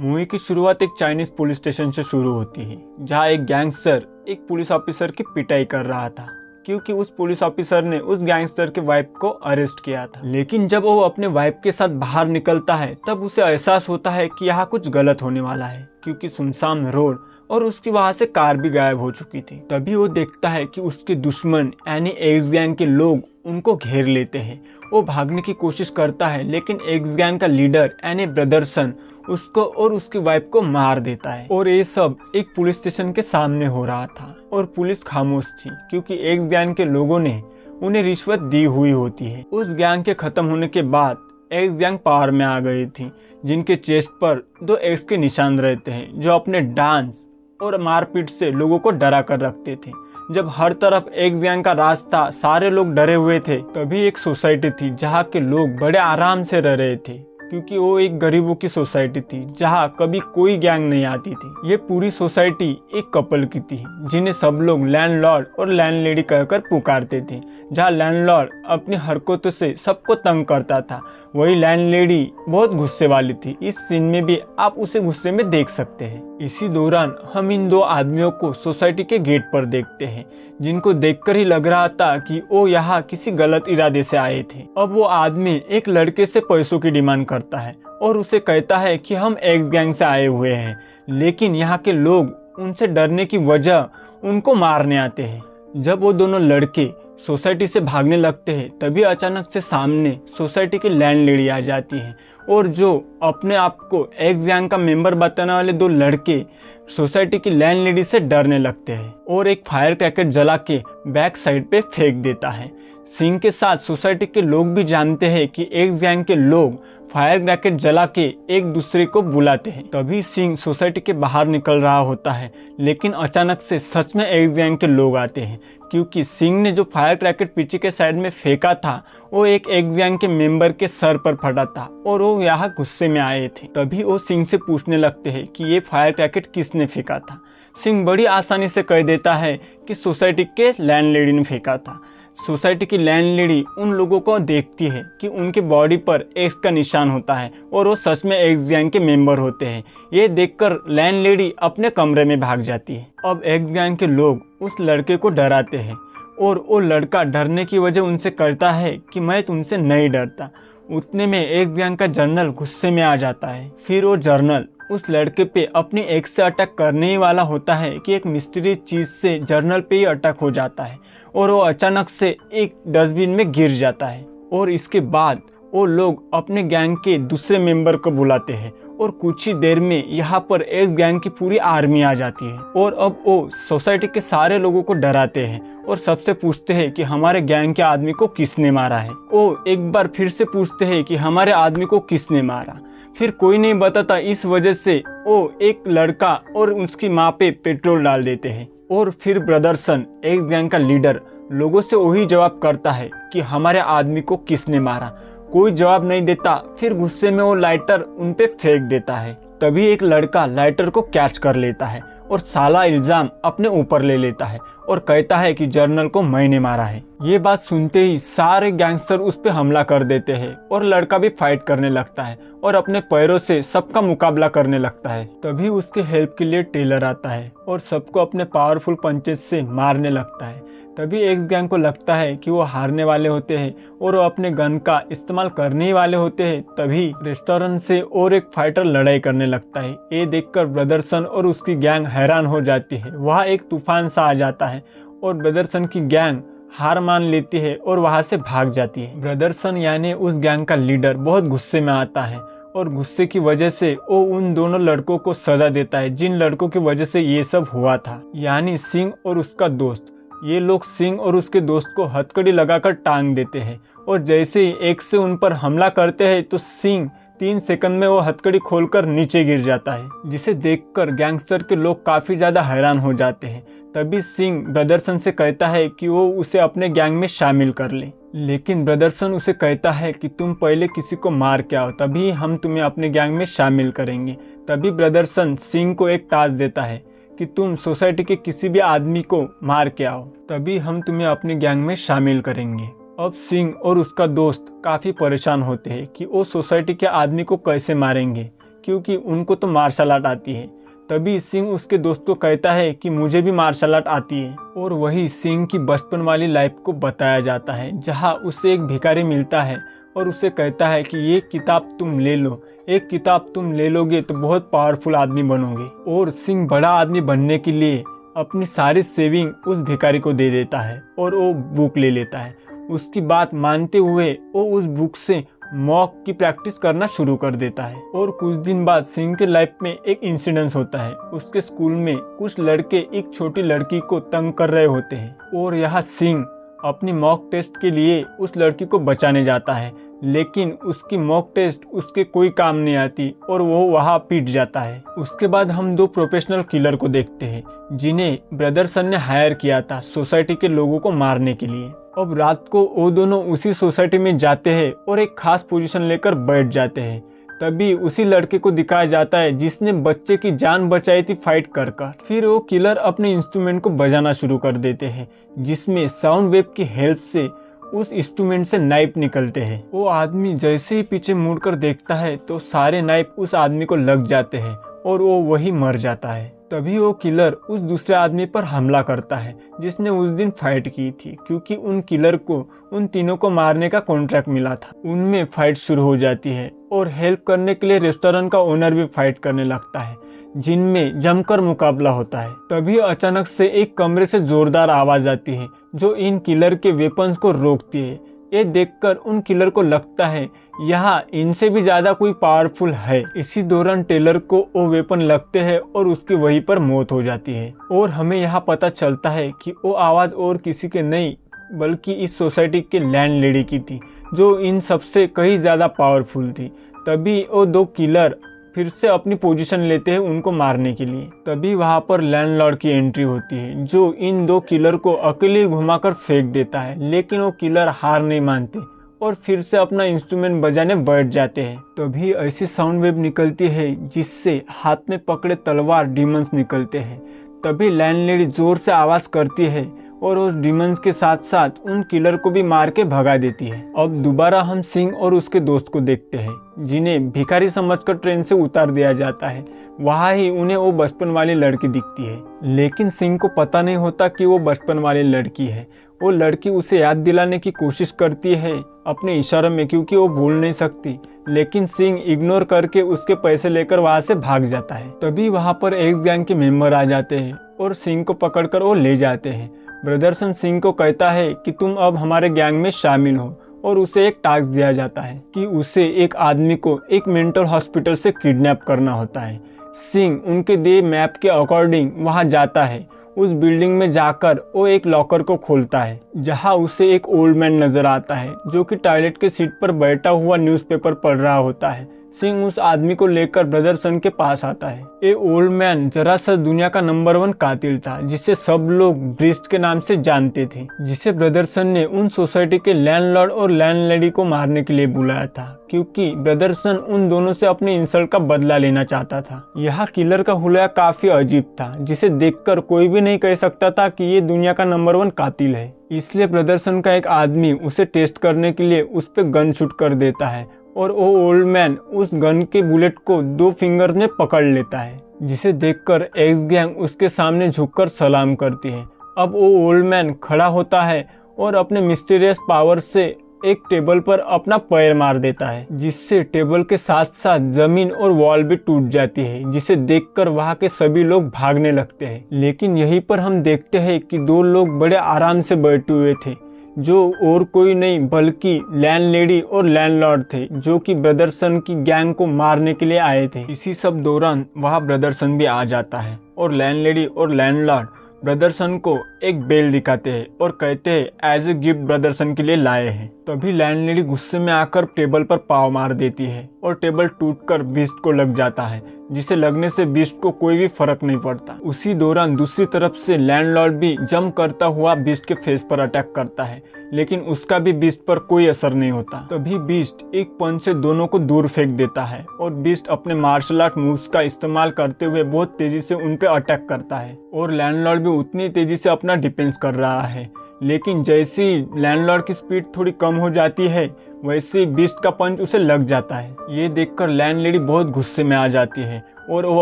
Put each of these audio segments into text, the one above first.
Movie की शुरुआत एक चाइनीज पुलिस स्टेशन से शुरू होती है, जहां एक गैंगस्टर एक पुलिस ऑफिसर की पिटाई कर रहा था क्योंकि उस पुलिस ऑफिसर ने उस गैंगस्टर के वाइफ को अरेस्ट किया था। लेकिन जब वो अपने वाइफ के साथ बाहर निकलता है तब उसे एहसास होता है कि यहाँ कुछ गलत होने वाला है, क्योंकि सुनसान रोड और उसकी वहां से कार भी गायब हो चुकी थी। तभी वो देखता है कि उसके दुश्मन यानी एक्स गैंग के लोग उनको घेर लेते हैं। वो भागने की कोशिश करता है, लेकिन एक्स गैंग का लीडर यानी ब्रदरसन उसको और उसकी वाइफ को मार देता है। और ये सब एक पुलिस स्टेशन के सामने हो रहा था और पुलिस खामोश थी, क्योंकि एक्स गैंग के लोगों ने उन्हें रिश्वत दी हुई होती है। उस गैंग के खत्म होने के बाद एक्स गैंग पावर में आ गई थी, जिनके चेस्ट पर 2 एक्स के निशान रहते हैं, जो अपने डांस और मारपीट से लोगों को डरा कर रखते थे। जब हर तरफ एक्स गैंग का राज था, सारे लोग डरे हुए थे, तभी एक सोसाइटी थी जहाँ के लोग बड़े आराम से रह रहे थे, क्योंकि वो एक गरीबों की सोसाइटी थी जहाँ कभी कोई गैंग नहीं आती थी। ये पूरी सोसाइटी एक कपल की थी, जिन्हें सब लोग लैंडलॉर्ड और लैंडलेडी कहकर पुकारते थे। जहाँ लैंडलॉर्ड अपनी हरकतों से सबको तंग करता था, वही लैंडलेडी बहुत गुस्से वाली थी। इस सीन में भी आप उसे गुस्से में देख सकते हैं। इसी दौरान हम इन 2 आदमियों को सोसाइटी के गेट पर देखते हैं, जिनको देखकर ही लग रहा था कि वो यहाँ किसी गलत इरादे से आए थे। अब वो आदमी एक लड़के से पैसों की डिमांड करता है और उसे कहता है कि हम एक्स गैंग से आए हुए हैं, लेकिन यहाँ के लोग उनसे डरने की वजह उनको मारने आते हैं। जब वो दोनों लड़के सोसाइटी से भागने लगते हैं, तभी अचानक से सामने सोसाइटी की लैंडलेडी आ जाती है और जो अपने आप को एक्स गैंग का मेंबर बताने वाले 2 लड़के सोसाइटी की लैंडलेडी से डरने लगते हैं और एक फायर क्रैकर जला के बैक साइड पे फेंक देता है। सिंह के साथ सोसाइटी के लोग भी जानते हैं कि एक्स गैंग के लोग फायर क्रैकर जला के एक दूसरे को बुलाते हैं। तभी सिंह सोसाइटी के बाहर निकल रहा होता है, लेकिन अचानक से सच में एक्स गैंग के लोग आते हैं, क्योंकि सिंह ने जो फायर क्रैकर पीछे के साइड में फेंका था वो एक एक्स गैंग के मेंबर के सर पर फटा था और वो यहाँ गुस्से में आए थे। तभी वो सिंह से पूछने लगते हैं कि ये फायर क्रैकर किसने फेंका था। सिंह बड़ी आसानी से कह देता है कि सोसाइटी के लैंडलेडी ने फेंका था। सोसाइटी की लैंडलेडी उन लोगों को देखती है कि उनके बॉडी पर एक्स का निशान होता है और वो सच में एक्स गैंग के मेंबर होते हैं। ये देखकर लैंडलेडी अपने कमरे में भाग जाती है। अब एक्स गैंग के लोग उस लड़के को डराते हैं और वो लड़का डरने की वजह उनसे कहता है कि मैं तुमसे नहीं डरता। उतने में एक्स गैंग का जर्नल गुस्से में आ जाता है। फिर वो जर्नल उस लड़के पे अपनी एक्स से अटैक करने ही वाला होता है कि एक मिस्ट्री चीज से जर्नल पे ही अटैक हो जाता है और वो अचानक से एक डस्टबिन में गिर जाता है। और इसके बाद वो लोग अपने गैंग के दूसरे मेंबर को बुलाते हैं और कुछ ही देर में यहाँ पर एक्स गैंग की पूरी आर्मी आ जाती है। और अब वो सोसाइटी के सारे लोगों को डराते हैं और सबसे पूछते हैं कि हमारे गैंग के आदमी को किसने मारा है। वो एक बार फिर से पूछते हैं कि हमारे आदमी को किसने मारा। फिर कोई नहीं बताता, इस वजह से वो एक लड़का और उसकी माँ पे पेट्रोल डाल देते हैं। और फिर ब्रदरसन एक्स गैंग का लीडर लोगों से वही जवाब करता है कि हमारे आदमी को किसने मारा। कोई जवाब नहीं देता। फिर गुस्से में वो लाइटर उन पे फेंक देता है। तभी एक लड़का लाइटर को कैच कर लेता है और साला इल्जाम अपने ऊपर ले लेता है और कहता है कि जर्नल को मैंने मारा है। ये बात सुनते ही सारे गैंगस्टर उस पे हमला कर देते हैं और लड़का भी फाइट करने लगता है और अपने पैरों से सबका मुकाबला करने लगता है। तभी उसके हेल्प के लिए टेलर आता है और सबको अपने पावरफुल पंचेस से मारने लगता है। तभी एक्स गैंग को लगता है कि वो हारने वाले होते हैं और वो अपने गन का इस्तेमाल करने ही वाले होते हैं। तभी रेस्टोरेंट से और एक फाइटर लड़ाई करने लगता है। ये देखकर ब्रदरसन और उसकी गैंग हैरान हो जाती है। वहाँ एक तूफान सा आ जाता है और ब्रदरसन की गैंग हार मान लेती है और वहाँ से भाग जाती है। ब्रदरसन यानी उस गैंग का लीडर बहुत गुस्से में आता है और गुस्से की वजह से वो उन दोनों लड़कों को सजा देता है, जिन लड़कों की वजह से ये सब हुआ था, यानी सिंह और उसका दोस्त। ये लोग सिंह और उसके दोस्त को हथकड़ी लगाकर टांग देते हैं और जैसे ही एक से उन पर हमला करते हैं तो सिंह 3 सेकंड में वो हथकड़ी खोलकर नीचे गिर जाता है, जिसे देखकर गैंगस्टर के लोग काफी ज्यादा हैरान हो जाते हैं। तभी सिंह ब्रदरसन से कहता है कि वो उसे अपने गैंग में शामिल कर ले, लेकिन ब्रदरसन उसे कहता है कि तुम पहले किसी को मार के आओ, तभी हम तुम्हें अपने गैंग में शामिल करेंगे। तभी ब्रदरसन सिंह को एक टास्क देता है कि तुम सोसाइटी के किसी भी आदमी को मार के आओ, तभी हम तुम्हें अपने गैंग में शामिल करेंगे। अब सिंह और उसका दोस्त काफी परेशान होते हैं कि वो सोसाइटी के आदमी को कैसे मारेंगे, क्योंकि उनको तो मार्शल आर्ट आती है। तभी सिंह उसके दोस्त को कहता है कि मुझे भी मार्शल आर्ट आती है, और वही सिंह की बचपन वाली लाइफ को बताया जाता है, जहाँ उसे एक भिखारी मिलता है और उसे कहता है कि ये किताब तुम ले लो, एक किताब तुम ले लोगे तो बहुत पावरफुल आदमी बनोगे। और सिंह बड़ा आदमी बनने के लिए अपनी सारी सेविंग उस भिखारी को दे देता है और वो बुक ले लेता है। उसकी बात मानते हुए वो उस बुक से मॉक की प्रैक्टिस करना शुरू कर देता है। और कुछ दिन बाद सिंह के लाइफ में एक इंसिडेंस होता है। उसके स्कूल में कुछ लड़के एक छोटी लड़की को तंग कर रहे होते हैं और यहाँ सिंह अपनी मॉक टेस्ट के लिए उस लड़की को बचाने जाता है, लेकिन उसकी मॉक टेस्ट उसके कोई काम नहीं आती और वो वहाँ पीट जाता है। उसके बाद हम दो प्रोफेशनल किलर को देखते हैं जिन्हें ब्रदरसन ने हायर किया था सोसाइटी के लोगों को मारने के लिए। अब रात को वो दोनों उसी सोसाइटी में जाते हैं और एक खास पोजीशन लेकर बैठ जाते हैं। तभी उसी लड़के को दिखाया जाता है जिसने बच्चे की जान बचाई थी फाइट कर कर। फिर वो किलर अपने इंस्ट्रूमेंट को बजाना शुरू कर देते हैं, जिसमें साउंड वेव की हेल्प से उस इंस्ट्रूमेंट से नाइफ निकलते हैं। वो आदमी जैसे ही पीछे मुड़कर देखता है तो सारे नाइफ उस आदमी को लग जाते हैं और वो वही मर जाता है। तभी वो किलर उस दूसरे आदमी पर हमला करता है जिसने उस दिन फाइट की थी, क्योंकि उन किलर को उन तीनों को मारने का कॉन्ट्रैक्ट मिला था। उनमें फाइट शुरू हो जाती है और हेल्प करने के लिए रेस्टोरेंट का ओनर भी फाइट करने लगता है, जिनमें जमकर मुकाबला होता है। तभी अचानक से एक कमरे से जोरदार आवाज आती है जो इन किलर के वेपन्स को रोकती है। ये देखकर उन किलर को लगता है यहाँ इनसे भी ज्यादा कोई पावरफुल है। इसी दौरान टेलर को वो वेपन लगते हैं और उसकी वहीं पर मौत हो जाती है। और हमें यहाँ पता चलता है कि वो आवाज और किसी के नहीं बल्कि इस सोसाइटी के लैंडलेडी की थी, जो इन सबसे कहीं ज्यादा पावरफुल थी। तभी वो दो किलर फिर से अपनी पोजीशन लेते हैं उनको मारने के लिए। तभी वहां पर लैंडलॉर्ड की एंट्री होती है, जो इन दो किलर को अकेले घुमाकर फेंक देता है, लेकिन वो किलर हार नहीं मानते और फिर से अपना इंस्ट्रूमेंट बजाने बैठ जाते हैं। तभी ऐसी साउंड वेव निकलती है जिससे हाथ में पकड़े तलवार डीमंस निकलते हैं। तभी लैंडलेडी जोर से आवाज करती है और उस डीमंस के साथ साथ उन किलर को भी मार के भगा देती है। अब दोबारा हम सिंह और उसके दोस्त को देखते हैं, जिन्हें भिखारी समझकर ट्रेन से उतार दिया जाता है। वहाँ ही उन्हें वो बचपन वाली लड़की दिखती है, लेकिन सिंह को पता नहीं होता कि वो बचपन वाली लड़की है। वो लड़की उसे याद दिलाने की कोशिश करती है अपने इशारों में, क्योंकि वो बोल नहीं सकती, लेकिन सिंह इग्नोर करके उसके पैसे लेकर वहाँ से भाग जाता है। तभी वहाँ पर एक्स गैंग के मेंबर आ जाते हैं और सिंह को पकड़कर वो ले जाते हैं। ब्रदरसन सिंह को कहता है कि तुम अब हमारे गैंग में शामिल हो, और उसे एक टास्क दिया जाता है कि उसे एक आदमी को एक मेंटल हॉस्पिटल से किडनैप करना होता है। सिंह उनके दिए मैप के अकॉर्डिंग वहां जाता है। उस बिल्डिंग में जाकर वो एक लॉकर को खोलता है, जहां उसे एक ओल्ड मैन नजर आता है जो कि टॉयलेट के सीट पर बैठा हुआ न्यूज़पेपर पढ़ रहा होता है। सिंह उस आदमी को लेकर ब्रदरसन के पास आता है। ये ओल्ड मैन जरा सा दुनिया का नंबर 1 कातिल था, जिसे सब लोग ब्रिस्ट के नाम से जानते थे, जिसे ब्रदरसन ने उन सोसाइटी के लैंडलॉर्ड और लैंडलेडी को मारने के लिए बुलाया था, क्योंकि ब्रदरसन उन दोनों से अपने इंसल्ट का बदला लेना चाहता था। यहाँ किलर का हुलिया काफी अजीब था, जिसे देखकर कोई भी नहीं कह सकता था कि ये दुनिया का नंबर 1 कातिल है। इसलिए ब्रदरसन का एक आदमी उसे टेस्ट करने के लिए उस पर गन शूट कर देता है और वो ओल्ड मैन उस गन के बुलेट को 2 फिंगर में पकड़ लेता है, जिसे देखकर एक्स गैंग उसके सामने झुककर सलाम करती है। अब वो ओल्ड मैन खड़ा होता है और अपने मिस्टीरियस पावर से एक टेबल पर अपना पैर मार देता है, जिससे टेबल के साथ साथ जमीन और वॉल भी टूट जाती है, जिसे देखकर वहाँ के सभी लोग भागने लगते हैं। लेकिन यहीं पर हम देखते हैं कि 2 लोग बड़े आराम से बैठे हुए थे, जो और कोई नहीं बल्कि लैंडलेडी और लैंडलॉर्ड थे, जो कि ब्रदरसन की गैंग को मारने के लिए आए थे। इसी सब दौरान वहाँ ब्रदरसन भी आ जाता है और लैंडलेडी और लैंडलॉर्ड ब्रदरसन को एक बेल दिखाते हैं और कहते हैं एज ए गिफ्ट ब्रदरसन के लिए लाए हैं। तभी लैंडलेडी गुस्से में आकर टेबल पर पाव मार देती है और टेबल टूटकर बीस्ट को लग जाता है, जिसे लगने से बीस्ट को कोई भी फर्क नहीं पड़ता। उसी दौरान दूसरी तरफ से लैंडलॉर्ड भी जंप करता हुआ बीस्ट के फेस पर अटैक करता है, लेकिन उसका भी बीस्ट पर कोई असर नहीं होता। तभी बीस्ट एक पंच से दोनों को दूर फेंक देता है और बीस्ट अपने मार्शल आर्ट मूव्स का इस्तेमाल करते हुए बहुत तेजी से उन पे अटैक करता है और लैंडलॉर्ड भी उतनी तेजी से अपना डिफेंस कर रहा है, लेकिन जैसे ही लैंडलॉर्ड की स्पीड थोड़ी कम हो जाती है वैसे बीस्ट का पंच उसे लग जाता है। ये देखकर लैंडलेडी बहुत गुस्से में आ जाती है और वो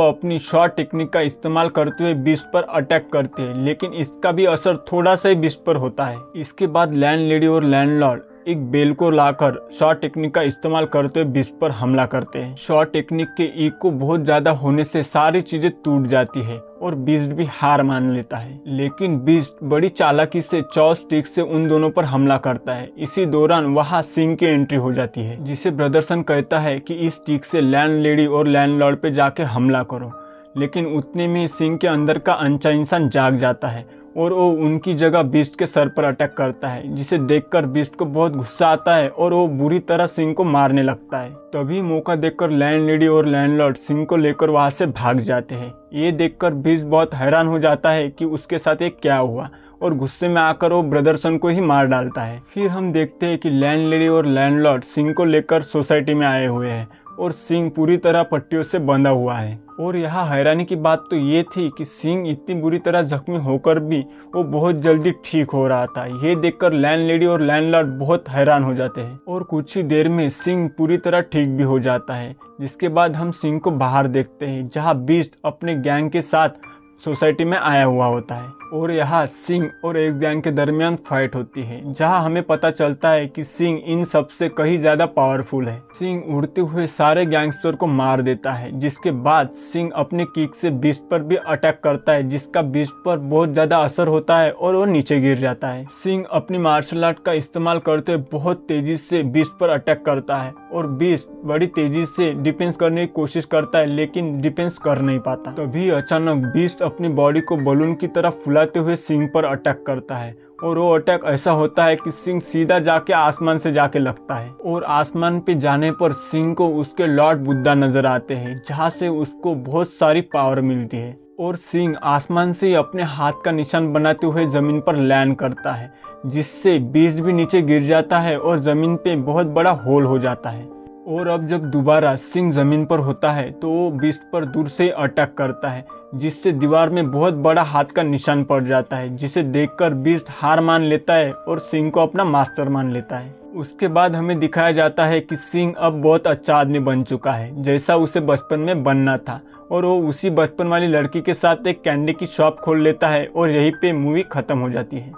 अपनी शॉर्ट टेक्निक का इस्तेमाल करते हुए बीस्ट पर अटैक करते हैं, लेकिन इसका भी असर थोड़ा सा ही बीस्ट पर होता है। इसके बाद लैंडलेडी और लैंडलॉर्ड एक बेल को लाकर शॉर्ट टेक्निक का इस्तेमाल करते हुए बीस्ट पर हमला करते हैं। शॉर्ट टेक्निक के इको बहुत ज्यादा होने से सारी चीजें टूट जाती है और बीस्ट भी हार मान लेता है। लेकिन बीस्ट बड़ी चालाकी से चॉ स्टिक से उन दोनों पर हमला करता है। इसी दौरान वहां सिंह की एंट्री हो जाती है, जिसे ब्रदरसन कहता है कि इस स्टिक से लैंडलेडी और लैंडलॉर्ड पे जाके हमला करो। लेकिन उतने में सिंह के अंदर का अनचा इंसान जाग जाता है और वो उनकी जगह बीस्ट के सर पर अटैक करता है, जिसे देखकर बीस्ट को बहुत गुस्सा आता है और वो बुरी तरह सिंह को मारने लगता है। तभी मौका देखकर लैंडलेडी और लैंडलॉर्ड सिंह को लेकर वहां से भाग जाते हैं। ये देखकर बीस्ट बहुत हैरान हो जाता है कि उसके साथ ये क्या हुआ और गुस्से में आकर वो ब्रदरसन को ही मार डालता है। फिर हम देखते हैं कि लैंडलेडी और लैंडलॉर्ड सिंह को लेकर सोसाइटी में आए हुए हैं और सिंह पूरी तरह पट्टियों से बंधा हुआ है। और यहाँ हैरानी की बात तो ये थी कि सिंह इतनी बुरी तरह जख्मी होकर भी वो बहुत जल्दी ठीक हो रहा था। ये देखकर लैंडलेडी और लैंडलॉर्ड बहुत हैरान हो जाते हैं और कुछ ही देर में सिंह पूरी तरह ठीक भी हो जाता है। जिसके बाद हम सिंह को बाहर देखते हैं, जहाँ बीस्ट अपने गैंग के साथ सोसाइटी में आया हुआ होता है और यहाँ सिंह और एक गैंग के दरमियान फाइट होती है, जहाँ हमें पता चलता है कि सिंह इन सबसे कहीं ज्यादा पावरफुल है। सिंह उड़ते हुए सारे गैंगस्टर को मार देता है, जिसके बाद सिंह अपने किक से बीस्ट पर भी अटैक करता है, जिसका बीस्ट पर बहुत ज्यादा असर होता है और वो नीचे गिर जाता है। सिंह अपनी मार्शल आर्ट का इस्तेमाल करते हुए बहुत तेजी से बीस्ट पर अटैक करता है और बीस्ट बड़ी तेजी से डिफेंस करने की कोशिश करता है, लेकिन डिफेंस कर नहीं पाता। तभी अचानक बीस्ट अपनी बॉडी को बलून की तरह फुलाते हुए सिंह पर अटैक करता है और वो अटैक ऐसा होता है कि सिंह सीधा जाके आसमान से जाके लगता है और आसमान पे जाने पर सिंह को उसके लॉर्ड बुद्धा नजर आते हैं, जहाँ से उसको बहुत सारी पावर मिलती है और सिंह आसमान से अपने हाथ का निशान बनाते हुए जमीन पर लैंड करता है, जिससे बीस्ट भी नीचे गिर जाता है और जमीन पे बहुत बड़ा होल हो जाता है। और अब जब दोबारा सिंह जमीन पर होता है तो वो बीस्ट पर दूर से अटैक करता है, जिससे दीवार में बहुत बड़ा हाथ का निशान पड़ जाता है, जिसे देखकर बीस्ट हार मान लेता है और सिंह को अपना मास्टर मान लेता है। उसके बाद हमें दिखाया जाता है कि सिंह अब बहुत अच्छा आदमी बन चुका है, जैसा उसे बचपन में बनना था, और वो उसी बचपन वाली लड़की के साथ एक कैंडी की शॉप खोल लेता है और यहीं पे मूवी खत्म हो जाती है।